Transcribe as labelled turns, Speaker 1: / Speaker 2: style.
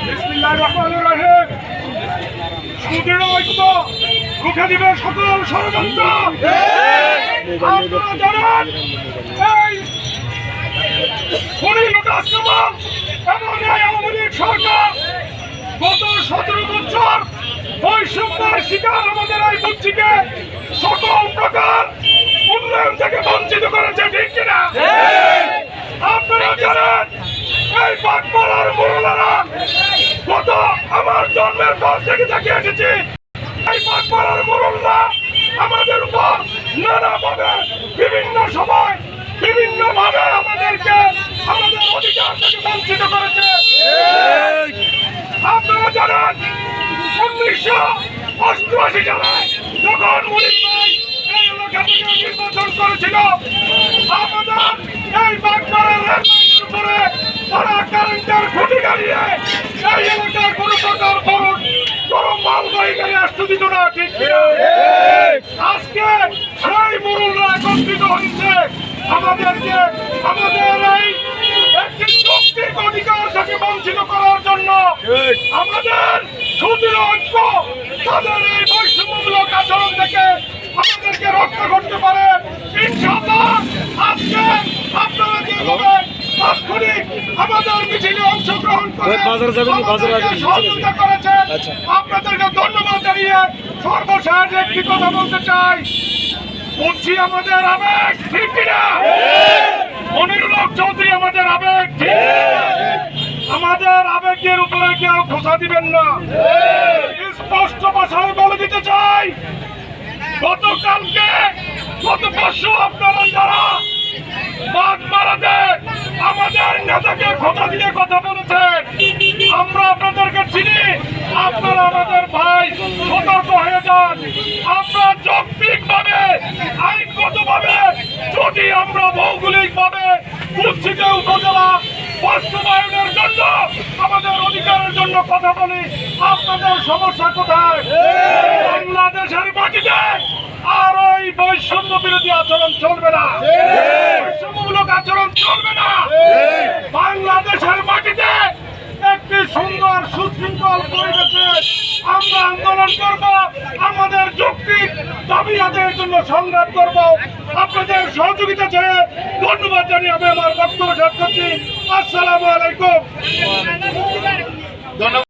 Speaker 1: বিসমিল্লাহির রহমানির রহিম। সুদৃঢ় ঐক্য রুখে দিবে সকল ষড়যন্ত্র। আপনারা জানেন এই খুনি লুটাস কামাল এবং এই আওয়ামী লীগ সরকার গত 17 বছর বৈষম্যের শিকার আমাদের এই বুদ্ধিকে সকল প্রকার উন্নয়ন থেকে বঞ্চিত করেছে, ঠিক কিনা? আপনারা জানেন এই বাগমারার মোড়লারা গত আমার জন্মের পর থেকে দেখে এসেছি, এই বাগমারার মোড়লরা আমাদের উপর নানাভাবে বিভিন্ন সময় বিভিন্ন ভাবে আমাদেরকে আমাদের অধিকার থেকে বঞ্চিত করেছে। আপনারা জানেন 1988 সালে যখন মুনির ভাই এই এলাকা থেকে নির্বাচন করেছিল, আমাদের এই বাগমারার রেললাইনের উপরে তারা কারেন্টের খুঁটি গাড়িয়ে এই এলাকার কোনো প্রকার গরম মালবাহী গাড়ি আসতে দিত না, ঠিক কিনা? আজকে সেই মুরুলরা একত্রিত হচ্ছে আমাদেরকে আমাদের এই একটি যৌক্তিক অধিকার থেকে বঞ্চিত করার জন্য। আমাদের সুদৃঢ় ঐক্য তাদের এই বৈষম্যমূলক আচরণ থেকে আমাদেরকে রক্ষা করতে পারে ইনশাআল্লাহ। আজকে আপনারা যেভাবে তাৎক্ষণিক আমাদের মিছিলে অংশগ্রহণ করে সহযোগিতা করেছেন, আপনাদেরকে ধন্যবাদ জানিয়ে সর্বশেষ একটি কথা বলতে চাই। বুঝছি আমাদের আবেগ, ঠিক কিনা? মনিরুল হক চৌধুরী আমাদের আবেগ, ঠিক? আমাদের আবেগের উপরে কেউ খোঁচা দিবেন না। স্পষ্ট ভাষায় বলে দিতে চাই, গতকালকে গত পরশু আপনারা যারা বাগমারাতে আমাদের নেতাকে খোঁচা দিয়ে কথা বলেছেন, আমরা আপনাদেরকে চিনি, আপনারা আমাদের ভাই, সতর্ক হয়ে যান। আমরা যৌক্তিকভাবে আইনগতভাবে যদি আমরা ভৌগোলিকভাবে কুচ্ছিতে উপজেলা বাস্তবায়নের জন্য আমাদের অধিকারের জন্য কথা বলি, আপনাদের সমস্যা কোথায়? বাংলাদেশের মাটিতে আর ওই বৈষম্য বিরোধী আচরণ চলবে না, বৈষম্যমূলক আচরণ চলবে না। বাংলাদেশের মাটিতে একটি সুন্দর সুশৃঙ্খল পরিবেশে আমরা আন্দোলন করব, আমাদের যৌক্তিক দাবি আদায়ের জন্য সংগ্রাম করব। আপনাদের সহযোগিতা চেয়ে ধন্যবাদ জানিয়ে আমি আমার বক্তব্য শেষ করছি। আসসালামু আলাইকুম।